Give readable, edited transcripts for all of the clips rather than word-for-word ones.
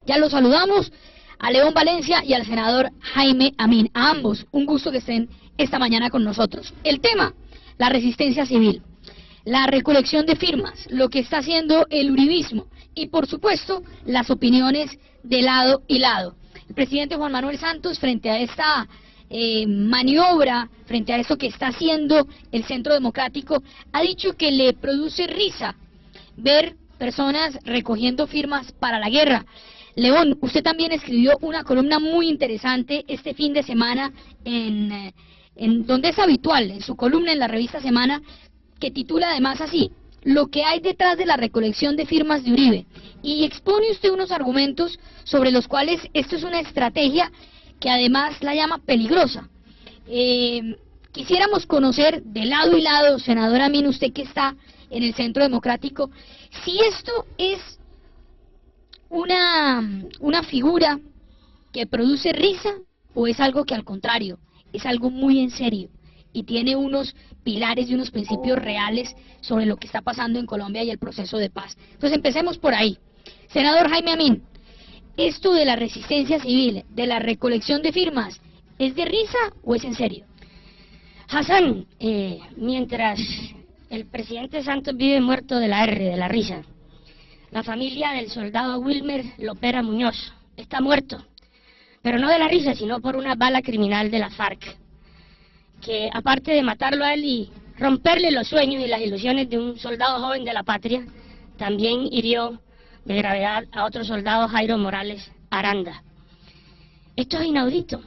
Ya los saludamos a León Valencia y al senador Jaime Amín. A ambos, un gusto que estén esta mañana con nosotros. El tema, la resistencia civil, la recolección de firmas, lo que está haciendo el uribismo y, por supuesto, las opiniones de lado y lado. El presidente Juan Manuel Santos, frente a esta maniobra, frente a eso que está haciendo el Centro Democrático, ha dicho que le produce risa ver personas recogiendo firmas para la guerra. León, usted también escribió una columna muy interesante este fin de semana en donde es habitual, en su columna en la revista Semana, que titula además así: lo que hay detrás de la recolección de firmas de Uribe, y expone usted unos argumentos sobre los cuales esto es una estrategia que además la llama peligrosa. Quisiéramos conocer de lado y lado, senador Amín, usted que está en el Centro Democrático, si esto es una figura que produce risa o es algo que al contrario es algo muy en serio y tiene unos pilares y unos principios reales sobre lo que está pasando en Colombia y el proceso de paz. Entonces empecemos por ahí. Senador Jaime Amín, ¿esto de la resistencia civil, de la recolección de firmas, es de risa o es en serio? Hassan, mientras el presidente Santos vive muerto de la risa, la familia del soldado Wilmer Lopera Muñoz está muerto, pero no de la risa, sino por una bala criminal de la FARC, que aparte de matarlo a él y romperle los sueños y las ilusiones de un soldado joven de la patria, también hirió de gravedad a otro soldado, Jairo Morales Aranda. Esto es inaudito.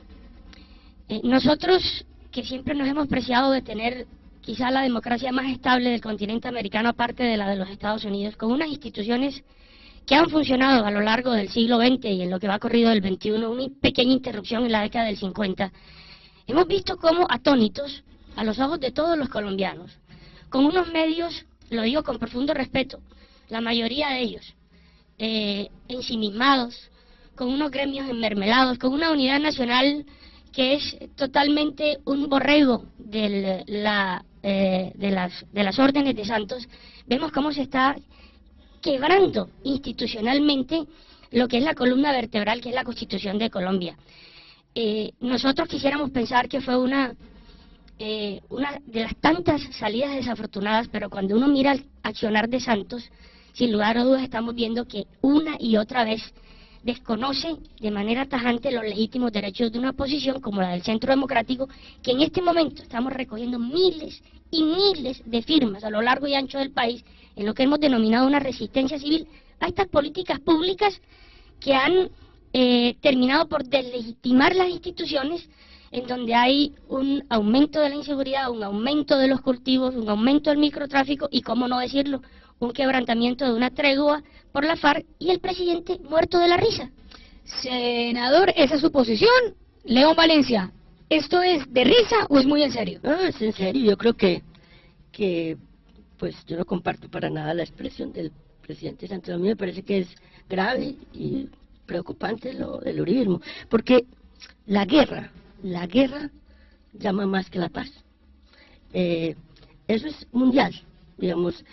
Nosotros, que siempre nos hemos preciado de tener quizá la democracia más estable del continente americano, aparte de la de los Estados Unidos, con unas instituciones que han funcionado a lo largo del siglo XX y en lo que va corrido del XXI, una pequeña interrupción en la década del 50, hemos visto cómo atónitos, a los ojos de todos los colombianos, con unos medios, lo digo con profundo respeto, la mayoría de ellos, ensimismados, con unos gremios enmermelados, con una unidad nacional que es totalmente un borrego de las órdenes de Santos, vemos cómo se está quebrando institucionalmente lo que es la columna vertebral, que es la Constitución de Colombia. Nosotros quisiéramos pensar que fue una de las tantas salidas desafortunadas, pero cuando uno mira el accionar de Santos, sin lugar a dudas estamos viendo que una y otra vez desconoce de manera tajante los legítimos derechos de una oposición como la del Centro Democrático, que en este momento estamos recogiendo miles y miles de firmas a lo largo y ancho del país en lo que hemos denominado una resistencia civil a estas políticas públicas que han terminado por deslegitimar las instituciones, en donde hay un aumento de la inseguridad, un aumento de los cultivos, un aumento del microtráfico y, cómo no decirlo, un quebrantamiento de una tregua por la FARC y el presidente muerto de la risa. Senador, esa es su posición. León Valencia, ¿esto es de risa o es muy en serio? No, es en serio. Yo creo que pues yo no comparto para nada la expresión del presidente Santos. A mí me parece que es grave y preocupante lo del uribismo, porque la guerra llama más que la paz. Eso es mundial, digamos.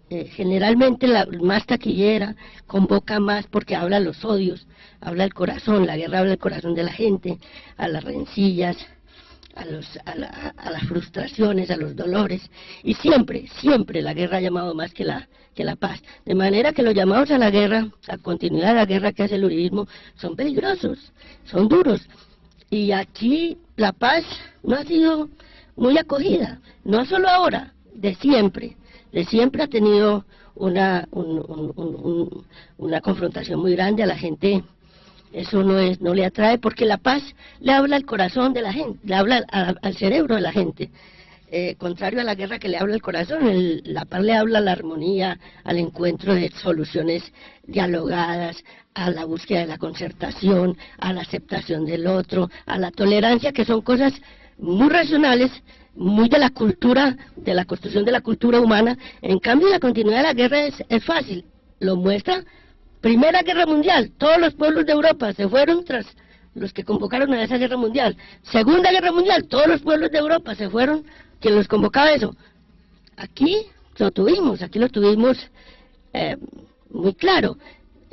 Generalmente la más taquillera convoca más porque habla los odios, habla el corazón, la guerra habla el corazón de la gente, a las rencillas, a las frustraciones, a los dolores, y siempre la guerra ha llamado más que la paz, de manera que los llamados a la guerra, a continuidad de la guerra que hace el uribismo, son peligrosos, son duros, y aquí la paz no ha sido muy acogida, no solo ahora, de siempre ha tenido una confrontación muy grande a la gente. Eso no le atrae, porque la paz le habla al corazón de la gente, le habla al cerebro de la gente, contrario a la guerra que le habla al corazón. La paz le habla a la armonía, al encuentro de soluciones dialogadas, a la búsqueda de la concertación, a la aceptación del otro, a la tolerancia, que son cosas muy racionales, muy de la cultura, de la construcción de la cultura humana. En cambio, la continuidad de la guerra es fácil, lo muestra Primera Guerra Mundial, todos los pueblos de Europa se fueron tras los que convocaron a esa guerra mundial. Segunda Guerra Mundial, todos los pueblos de Europa se fueron, quien los convocaba eso. Aquí lo tuvimos muy claro.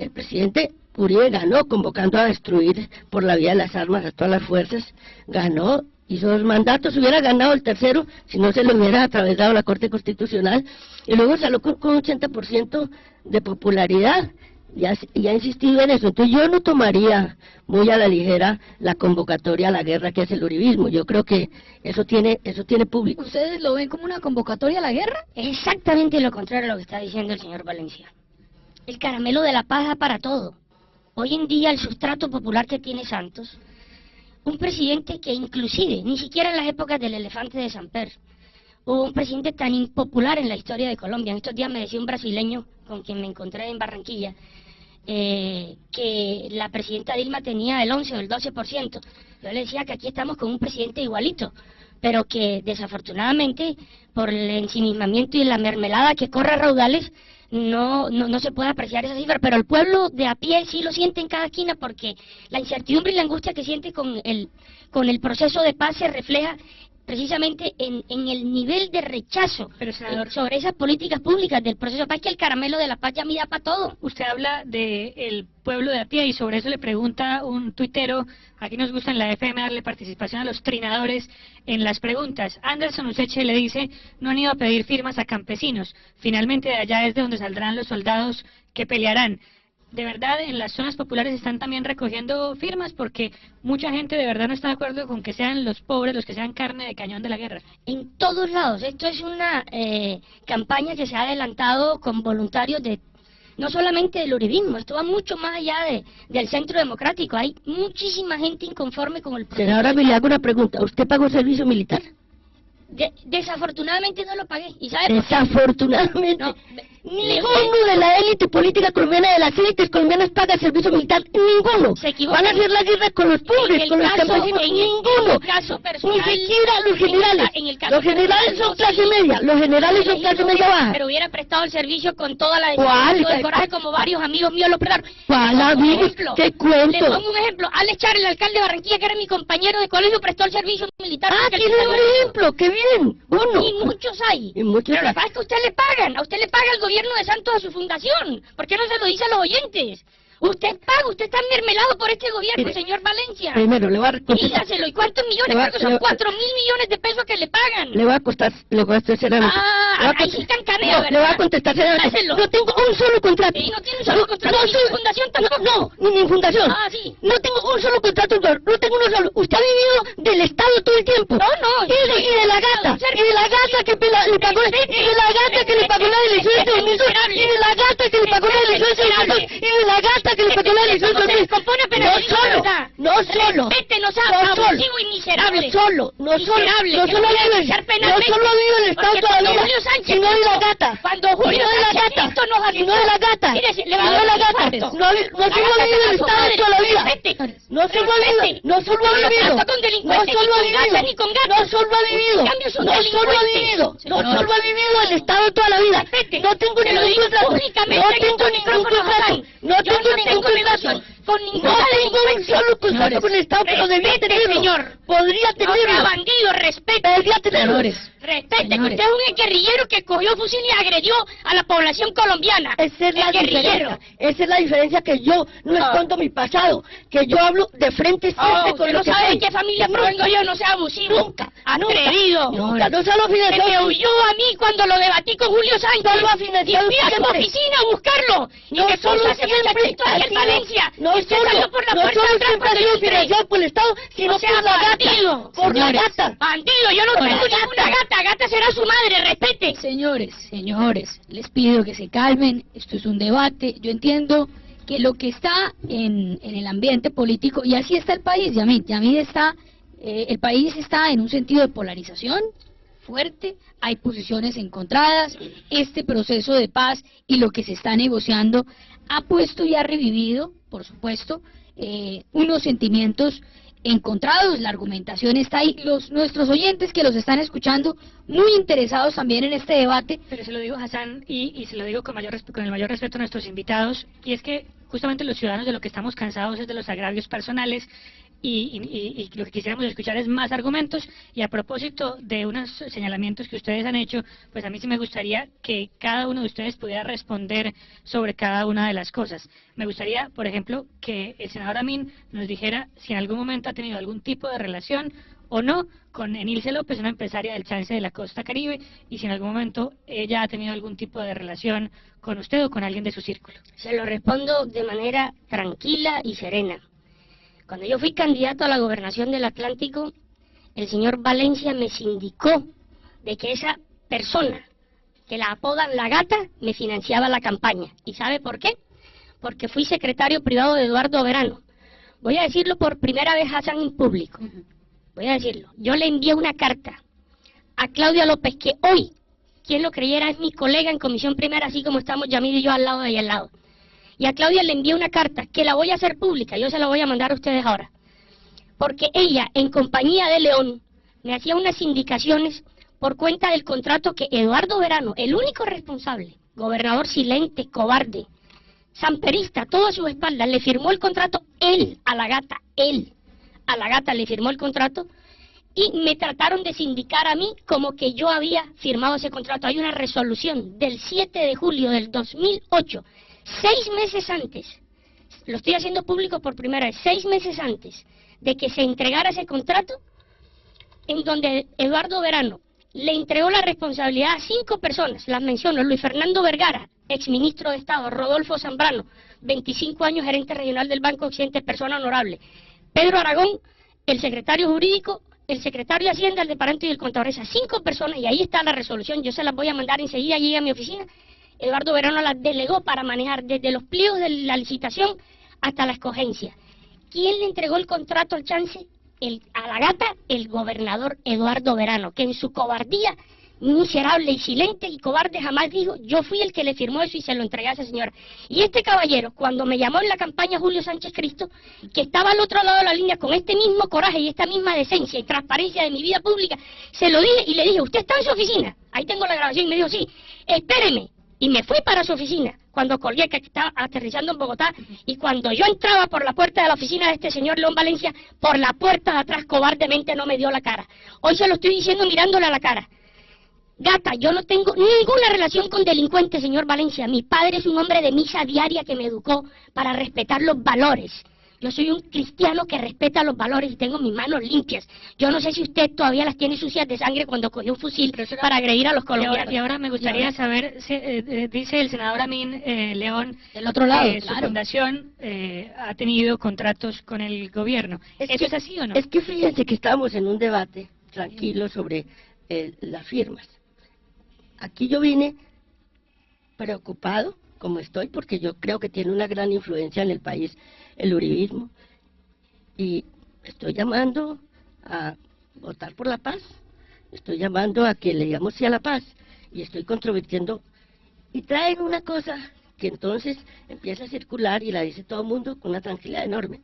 El presidente Uribe ganó convocando a destruir por la vía de las armas a todas las fuerzas, ganó, hizo 2 mandatos, hubiera ganado el tercero si no se le hubiera atravesado la Corte Constitucional, y luego salió con 80% de popularidad, y ha insistido en eso. Entonces yo no tomaría muy a la ligera la convocatoria a la guerra que hace el uribismo. Yo creo que eso tiene público. ¿Ustedes lo ven como una convocatoria a la guerra? Es exactamente lo contrario a lo que está diciendo el señor Valencia. El caramelo de la paz da para todo. Hoy en día el sustrato popular que tiene Santos, un presidente que inclusive, ni siquiera en las épocas del elefante de Samper, hubo un presidente tan impopular en la historia de Colombia. En estos días me decía un brasileño con quien me encontré en Barranquilla, que la presidenta Dilma tenía el 11 o el 12%. Yo le decía que aquí estamos con un presidente igualito, pero que desafortunadamente por el ensimismamiento y la mermelada que corre a raudales no se puede apreciar esa cifra, pero el pueblo de a pie sí lo siente en cada esquina, porque la incertidumbre y la angustia que siente con el proceso de paz se refleja precisamente en el nivel de rechazo sobre esas políticas públicas del proceso de paz, que el caramelo de la paz ya mira para todo. Usted habla del pueblo de a pie y sobre eso le pregunta un tuitero. Aquí nos gusta en la FM darle participación a los trinadores en las preguntas. Anderson Useche le dice: no han ido a pedir firmas a campesinos, finalmente de allá es de donde saldrán los soldados que pelearán. De verdad, en las zonas populares están también recogiendo firmas, porque mucha gente de verdad no está de acuerdo con que sean los pobres los que sean carne de cañón de la guerra. En todos lados. Esto es una campaña que se ha adelantado con voluntarios de no solamente del uribismo, esto va mucho más allá del centro democrático. Hay muchísima gente inconforme con el proceso. Senadora, me le hago una pregunta. ¿Usted pagó servicio militar? Desafortunadamente no lo pagué. ¿Y sabe por qué? Desafortunadamente. No, Ninguno de la élite política colombiana, de las élites colombianas, paga servicio militar. Ninguno. Se equivocan. Van a hacer la guerra con los pobres, con los campesinos. Ninguno. Ni siquiera los generales. Los generales son clase media. Los generales son clase media baja. Pero hubiera prestado el servicio con toda la ¿Cuál? dedicación y coraje, como varios amigos míos lo prestaron. ¿Cuál, amigos? ¿Qué Le cuento? pongo un ejemplo. Alex Char, el alcalde de Barranquilla, que era mi compañero de colegio, prestó el servicio militar. Ah, porque tiene un ejemplo. ¡Qué bien! Uno. Y muchos hay. Y muchos Pero lo hay. que pasa es que a usted le pagan. A usted le paga el gobierno de Santos a su fundación. ¿Por qué no se lo dice a los oyentes? Usted paga, usted está mermelado por este gobierno, Mire, señor Valencia. Primero, le voy a contestar. Dígaselo. ¿Y cuántos millones? Creo que son 4.000 millones de pesos que le pagan. Le voy a contestar seriamente. Ahí sí cancanea, No, ¿verdad? le voy a contestar seriamente. Dáselo. No tengo un solo contrato. Sí, no tiene un solo contrato, ni fundación tampoco. No, ni fundación. Ah, sí. No tengo un solo contrato, no tengo uno solo. Usted ha vivido del Estado todo el tiempo. No. Y de la gata. Y de la gata que le pagó. Y de la gata que le pagó la elección de 2002. Y de la gata que le pagó la elección de 2002. Y de la gata que le pagó la elección de 2002. Se descompone apenas dice la verdad. No solo. Respete, no sea abusivo y miserable. No solo Miserable, no que solo no puede vive denunciar penalmente. no solo vive el Estado Porque toda la cuando vida, Julio Sánchez sino de la gata. Cuando Julio Sino de la Sánchez gata. esto nos Sino de la gata. Mire, le va a Sino de dar la un gata. infarto. No La solo gata vive se el la Estado madre. toda la vida. Respete. No solo ha vivido. No solo ha No vivido. trato con No delincuentes, solo ha ni con gatas, vivido. ni con gatos. No solo ha En vivido. cambio son No solo ha delincuentes. vivido. No Señor. solo ha vivido el Estado toda la vida. Respete. No tengo Se lo ningún digo contrato. públicamente No en tengo estos ningún micrófonos, contrato. Hassan. No Yo tengo no ningún tengo contrato. negocio con ningún No tengo un solo contrato con el Estado, pero debía Respete, tenerlo. señor. Podría No sea tenerlo. bandido, respete. Debería tenerlo. Respete, que Señores. usted es un guerrillero que cogió fusil y agredió a la población colombiana. Esa es la guerrillero. diferencia. Esa es la diferencia, que yo no escondo mi pasado, que yo hablo de frente siempre con Usted lo no que sabe soy. de qué familia provengo yo, no sea abusivo. Nunca. Atrevido. Nunca. No solo Se me financiado. huyó a mí cuando lo debatí con Julio Sánchez. Solo ha financiado Y fui a su siempre. oficina a buscarlo. Y No me solo puso ese siempre muchachito ahí ha en sido- Valencia. No Y usted solo, salió por la no puerta solo atrás siempre ha cuando sido yo entré. financiado por el Estado, sino No sea por la gata. bandido. Por la Señores. gata. Bandido, yo no tengo ninguna gata. Gata será su madre, respete. Señores, les pido que se calmen, esto es un debate, yo entiendo que lo que está en el ambiente político, y así está el país, Yamid está, el país está en un sentido de polarización fuerte, hay posiciones encontradas, este proceso de paz y lo que se está negociando ha puesto y ha revivido, por supuesto, unos sentimientos encontrados, la argumentación está ahí, nuestros oyentes que los están escuchando, muy interesados también en este debate. Pero se lo digo, Hassan, y se lo digo con el mayor respeto a nuestros invitados, y es que justamente los ciudadanos de lo que estamos cansados es de los agravios personales, y lo que quisiéramos escuchar es más argumentos. Y a propósito de unos señalamientos que ustedes han hecho, pues a mí sí me gustaría que cada uno de ustedes pudiera responder sobre cada una de las cosas. Me gustaría, por ejemplo, que el senador Amin nos dijera si en algún momento ha tenido algún tipo de relación o no con Enilce López, una empresaria del Chance de la Costa Caribe, y si en algún momento ella ha tenido algún tipo de relación con usted o con alguien de su círculo. Se lo respondo de manera tranquila y serena. Cuando yo fui candidato a la gobernación del Atlántico, el señor Valencia me sindicó de que esa persona, que la apodan La Gata, me financiaba la campaña. ¿Y sabe por qué? Porque fui secretario privado de Eduardo Verano. Voy a decirlo por primera vez, Hassan, en público. Voy a decirlo. Yo le envié una carta a Claudia López, que hoy, quien lo creyera, es mi colega en Comisión Primera, así como estamos Yamil y yo al lado de ahí al lado. Y a Claudia le envié una carta que la voy a hacer pública, yo se la voy a mandar a ustedes ahora. Porque ella, en compañía de León, me hacía unas indicaciones por cuenta del contrato que Eduardo Verano, el único responsable, gobernador silente, cobarde, samperista, todo a sus espaldas, le firmó el contrato él a La Gata, él a La Gata le firmó el contrato, y me trataron de sindicar a mí como que yo había firmado ese contrato. Hay una resolución del 7 de julio del 2008, 6 meses antes, lo estoy haciendo público por primera vez, 6 meses antes de que se entregara ese contrato, en donde Eduardo Verano le entregó la responsabilidad a 5 personas, las menciono: Luis Fernando Vergara, exministro de Estado; Rodolfo Zambrano, 25 años gerente regional del Banco Occidente, persona honorable; Pedro Aragón, el secretario jurídico; el secretario de Hacienda, el de Paranto y el contador. Esas 5 personas, y ahí está la resolución, yo se las voy a mandar enseguida, llegue a mi oficina. Eduardo Verano las delegó para manejar desde los pliegos de la licitación hasta la escogencia. ¿Quién le entregó el contrato al Chance? A La Gata, el gobernador Eduardo Verano, que en su cobardía miserable y silente y cobarde jamás dijo: yo fui el que le firmó eso y se lo entregué a esa señora. Y este caballero, cuando me llamó en la campaña Julio Sánchez Cristo, que estaba al otro lado de la línea, con este mismo coraje y esta misma decencia y transparencia de mi vida pública, se lo dije y le dije: ¿usted está en su oficina? Ahí tengo la grabación. Y me dijo: sí, espéreme. Y me fui para su oficina cuando colgué, que estaba aterrizando en Bogotá, y cuando yo entraba por la puerta de la oficina de este señor León Valencia, por la puerta de atrás cobardemente no me dio la cara. Hoy se lo estoy diciendo mirándole a la cara: Gata, yo no tengo ninguna relación con delincuentes, señor Valencia. Mi padre es un hombre de misa diaria que me educó para respetar los valores. Yo soy un cristiano que respeta los valores y tengo mis manos limpias. Yo no sé si usted todavía las tiene sucias de sangre cuando cogió un fusil para agredir a los colombianos. Y ahora me gustaría saber, dice el senador Amin León, del otro lado, su fundación ha tenido contratos con el gobierno. ¿Eso es así o no? Es que fíjense que estamos en un debate tranquilo sobre las firmas. Aquí yo vine preocupado, como estoy, porque yo creo que tiene una gran influencia en el país el uribismo, y estoy llamando a votar por la paz, estoy llamando a que le digamos sí a la paz, y estoy controvirtiendo, y traen una cosa que entonces empieza a circular y la dice todo el mundo con una tranquilidad enorme: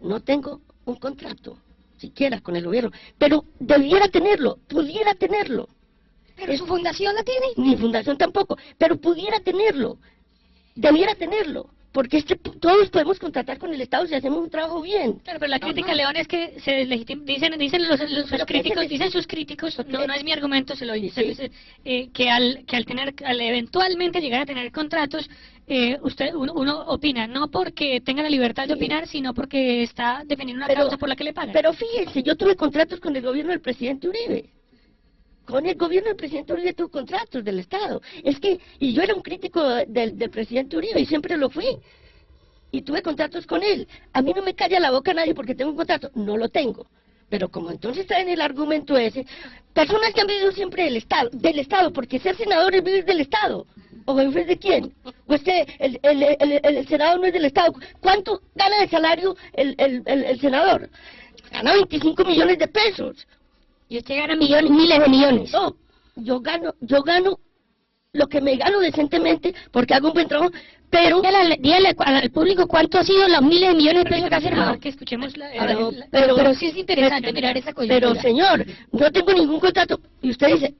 no tengo un contrato siquiera con el gobierno, pero debiera tenerlo, pudiera tenerlo. ¿Pero su fundación la tiene? Mi fundación tampoco, pero pudiera tenerlo, debiera tenerlo, porque todos podemos contratar con el Estado si hacemos un trabajo bien. Claro, pero la crítica, León, es que se dicen sus críticos, no es mi argumento, se lo dice, que al eventualmente llegar a tener contratos, uno opina, no porque tenga la libertad de opinar, sino porque está defendiendo una causa por la que le pagan. Pero fíjense, yo tuve contratos con el gobierno del presidente Uribe. Con el gobierno del presidente Uribe tuve contratos del Estado. Y yo era un crítico del presidente Uribe, y siempre lo fui. Y tuve contratos con él. A mí no me calla la boca nadie porque tengo un contrato. No lo tengo. Pero como entonces traen el argumento ese, personas que han vivido siempre del Estado, porque ser senador es vivir del Estado. ¿O vivir de quién? O es que el senador no es del Estado. ¿Cuánto gana de salario el senador? Gana 25 millones de pesos. Y usted gana millones, miles de millones. No, yo gano lo que me gano decentemente porque hago un buen trabajo, pero... Dígale al público cuánto ha sido los miles de millones de pesos que ha firmado. Que escuchemos pero sí es interesante mirar esa coyuntura. Pero señor, no tengo ningún contrato. Y usted dice,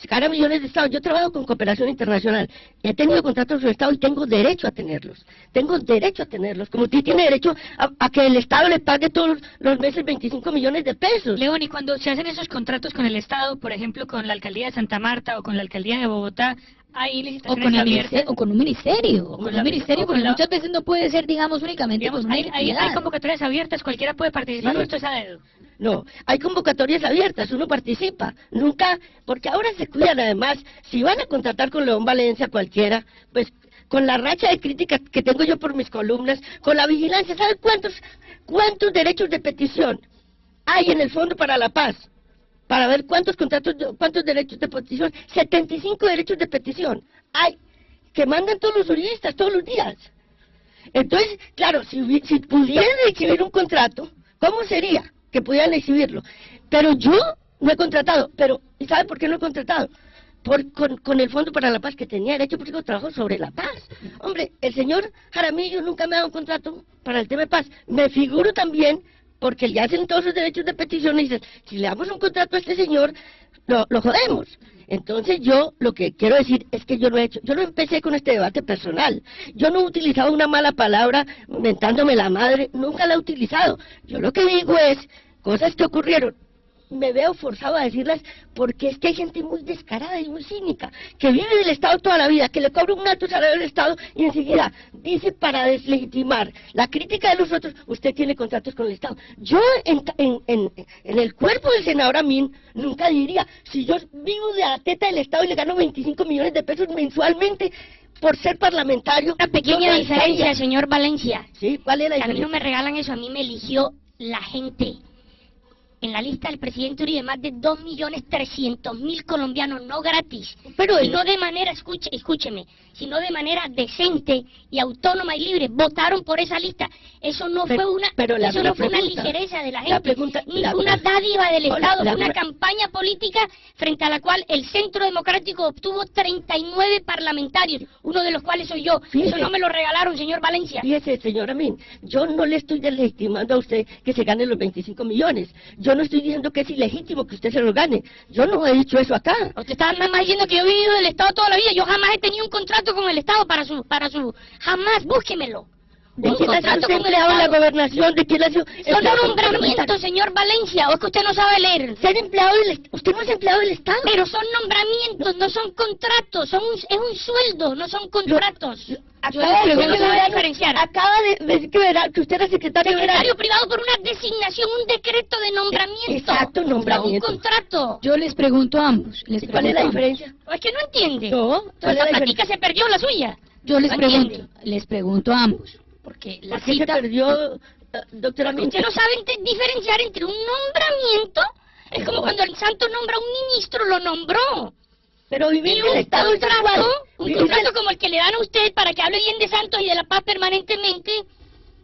gana millones de Estado. Yo trabajo con cooperación internacional, he tenido contratos con el Estado y tengo derecho a tenerlos. Tengo derecho a tenerlos, como usted tiene derecho a que el Estado le pague todos los meses 25 millones de pesos. León, y cuando se hacen esos contratos con el Estado, por ejemplo, con la Alcaldía de Santa Marta o con la Alcaldía de Bogotá, ¿hay licitaciones abiertas? O con un ministerio, o con un ministerio, porque la- muchas veces no puede ser, digamos, únicamente Digamos, con una hay entidad. convocatorias abiertas, cualquiera puede participar, Sí. o esto es a dedo. No, hay convocatorias abiertas, uno participa, nunca, porque ahora se cuidan además, si van a contratar con León Valencia cualquiera, pues con la racha de críticas que tengo yo por mis columnas, con la vigilancia, ¿saben cuántos derechos de petición hay en el Fondo para la Paz? Para ver cuántos derechos de petición, 75 derechos de petición hay, que mandan todos los juristas todos los días. Entonces, claro, si pudieran exhibir un contrato, ¿cómo sería que pudieran exhibirlo? Pero yo no he contratado, ¿y sabe por qué no he contratado? Con el Fondo para la Paz, que tenía derecho porque yo trabajo sobre la paz. Hombre, el señor Jaramillo nunca me ha dado un contrato para el tema de paz. Me figuro también, porque le hacen todos los derechos de petición y dicen, si le damos un contrato a este señor, lo jodemos. Entonces yo lo que quiero decir es que yo no empecé con este debate personal, yo no he utilizado una mala palabra mentándome la madre, nunca la he utilizado. Yo lo que digo es cosas que ocurrieron, me veo forzado a decirlas porque es que hay gente muy descarada y muy cínica, que vive del Estado toda la vida, que le cobra un alto salario del Estado y enseguida dice para deslegitimar la crítica de los otros, usted tiene contratos con el Estado. Yo en el cuerpo del senador Amin nunca diría, si yo vivo de la teta del Estado y le gano 25 millones de pesos mensualmente por ser parlamentario. Una pequeña yo no diferencia, estaría. señor Valencia. Sí, ¿cuál es la A mí diferencia? no me regalan eso, a mí me eligió la gente. En la lista del presidente Uribe, más de 2.300.000 colombianos, no gratis, Pero y no de manera, escúcheme, sino de manera decente y autónoma y libre, votaron por esa lista. Eso no fue una ligereza de la gente, ninguna dádiva del Estado, fue una campaña política frente a la cual el Centro Democrático obtuvo 39 parlamentarios, uno de los cuales soy yo. Eso no me lo regalaron, señor Valencia. Fíjese, señor Amin, yo no le estoy deslegitimando a usted que se gane los 25 millones. Yo no estoy diciendo que es ilegítimo que usted se los gane. Yo no he dicho eso acá. Usted está nada más diciendo que yo he vivido del Estado toda la vida. Yo jamás he tenido un contrato con el Estado jamás, búsquemelo. ¿De Un quién ha sido contrato usted con el empleado en la Estado. gobernación? ¿De quién ha sido? Son nombramientos, señor Valencia, o es que usted no sabe leer. Ser empleado usted no es empleado del Estado. Pero son nombramientos, no son contratos, es un sueldo, no son contratos. Acaba Yo no sabe diferenciar. Acaba de decir que usted era secretario Privado por una designación, un decreto de nombramiento. Exacto, nombramiento. No un contrato. Yo les pregunto a ambos. ¿Cuál es la diferencia? ¿O es que no entiende? No, ¿cuál es Esa la plática se perdió, la suya. Yo les No entiende. pregunto a ambos. Porque la ¿Por qué se cita... perdió, doctora Amin? Usted no sabe diferenciar entre un nombramiento. Es como cuando el santo nombra a un ministro, lo nombró. Pero vivir Y del un Estado es igual. contrato como el que le dan a usted para que hable bien de Santos y de la paz permanentemente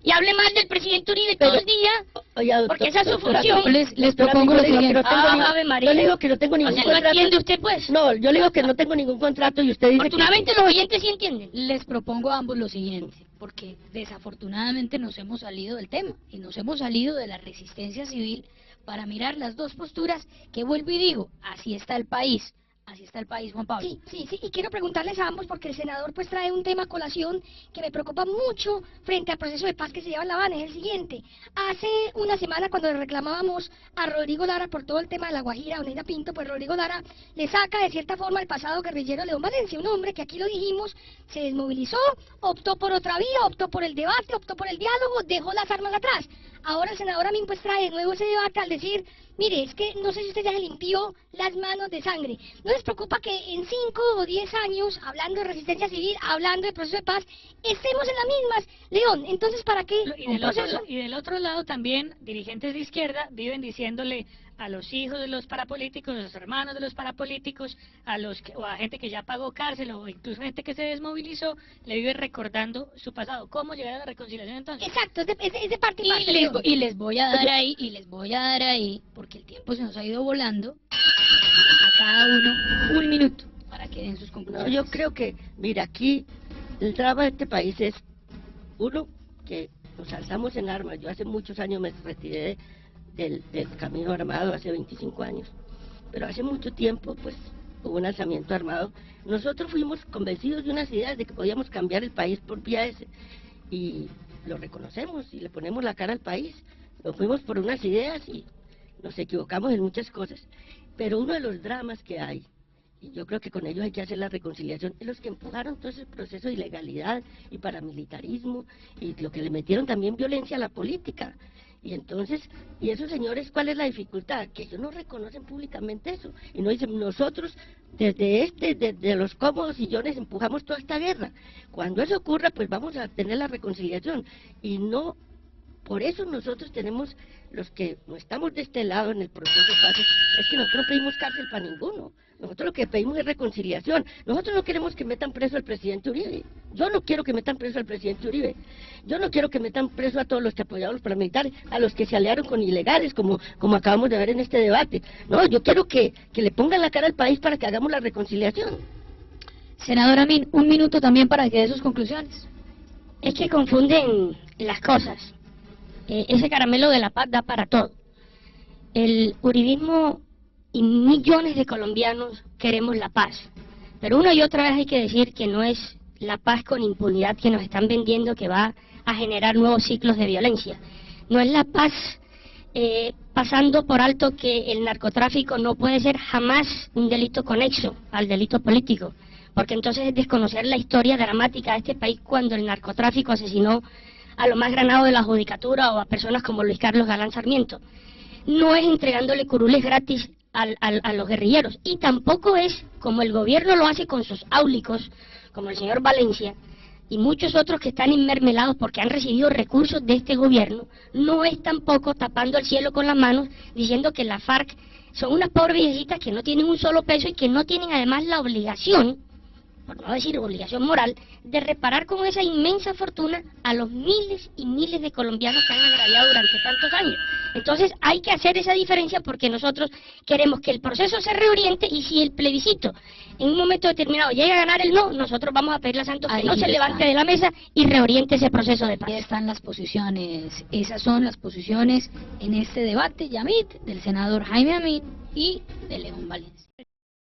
y hable mal del presidente Uribe todo el día. Oiga, Porque esa es su doctora, función. Les propongo lo siguiente. Ave María. Yo le digo que no tengo ningún O sea, ¿no contrato. entiende usted, pues? No, yo le digo que no tengo ningún contrato y usted dice Afortunadamente los oyentes sí entienden. Les propongo a ambos lo siguiente, porque desafortunadamente nos hemos salido del tema y nos hemos salido de la resistencia civil para mirar las dos posturas que vuelvo y digo, así está el país. Así está el país, Juan Pablo. Sí, y quiero preguntarles a ambos porque el senador pues trae un tema a colación que me preocupa mucho frente al proceso de paz que se lleva en La Habana, es el siguiente. Hace una semana cuando le reclamábamos a Rodrigo Lara por todo el tema de La Guajira, Oneida Pinto, pues Rodrigo Lara le saca de cierta forma el pasado guerrillero León Valencia, un hombre que aquí lo dijimos, se desmovilizó, optó por otra vía, optó por el debate, optó por el diálogo, dejó las armas atrás. Ahora el senador Amin pues trae de nuevo ese debate al decir, mire, es que no sé si usted ya se limpió las manos de sangre. ¿No les preocupa que en 5 o 10 años, hablando de resistencia civil, hablando de proceso de paz, estemos en las mismas? León, entonces, ¿para qué? Y del otro lado también, dirigentes de izquierda viven diciéndole a los hijos de los parapolíticos, a los hermanos de los parapolíticos, o a gente que ya pagó cárcel, o incluso gente que se desmovilizó, le vive recordando su pasado. ¿Cómo llegar a la reconciliación entonces? Exacto, es de parte y parte. Y les voy a dar ahí, porque el tiempo se nos ha ido volando, a cada uno un minuto para que den sus No, conclusiones. yo creo que, mira, aquí el drama de este país es, uno, que nos alzamos en armas. Yo hace muchos años me retiré del camino armado, hace 25 años. Pero hace mucho tiempo, pues, hubo un alzamiento armado. Nosotros fuimos convencidos de unas ideas de que podíamos cambiar el país por vía ese, y lo reconocemos y le ponemos la cara al país. Nos fuimos por unas ideas y nos equivocamos en muchas cosas, pero uno de los dramas que hay, y yo creo que con ellos hay que hacer la reconciliación, es los que empujaron todo ese proceso de ilegalidad y paramilitarismo, y lo que le metieron también violencia a la política. Y entonces, y esos señores, ¿cuál es la dificultad? Que ellos no reconocen públicamente eso, y no dicen, nosotros desde los cómodos sillones empujamos toda esta guerra. Cuando eso ocurra, pues vamos a tener la reconciliación, y no. Por eso nosotros tenemos, los que no estamos de este lado en el proceso de paz, es que nosotros no pedimos cárcel para ninguno. Nosotros lo que pedimos es reconciliación. Nosotros no queremos que metan preso al presidente Uribe. Yo no quiero que metan preso al presidente Uribe. Yo no quiero que metan preso a todos los que apoyaron a los paramilitares, a los que se aliaron con ilegales, como acabamos de ver en este debate. No, yo quiero que le pongan la cara al país para que hagamos la reconciliación. Senador Amin, un minuto también para que dé sus conclusiones. Es que confunden las cosas. Ese caramelo de la paz da para todo. El uribismo y millones de colombianos queremos la paz, pero una y otra vez hay que decir que no es la paz con impunidad que nos están vendiendo que va a generar nuevos ciclos de violencia. No es la paz pasando por alto que el narcotráfico no puede ser jamás un delito conexo al delito político, porque entonces es desconocer la historia dramática de este país cuando el narcotráfico asesinó a lo más granado de la judicatura o a personas como Luis Carlos Galán Sarmiento. No es entregándole curules gratis a los guerrilleros, y tampoco es como el gobierno lo hace con sus áulicos, como el señor Valencia y muchos otros que están inmermelados porque han recibido recursos de este gobierno. No es tampoco tapando el cielo con las manos diciendo que la FARC son unas pobres viejitas que no tienen un solo peso y que no tienen además la obligación, por no decir obligación moral, de reparar con esa inmensa fortuna a los miles y miles de colombianos que han agraviado durante tantos años. Entonces hay que hacer esa diferencia porque nosotros queremos que el proceso se reoriente, y si el plebiscito en un momento determinado llega a ganar el no, nosotros vamos a pedirle a Santos que no se levante de la mesa y reoriente ese proceso de paz. Ahí están las posiciones, esas son las posiciones en este debate, Yamit, del senador Jaime Amin y de León Valencia.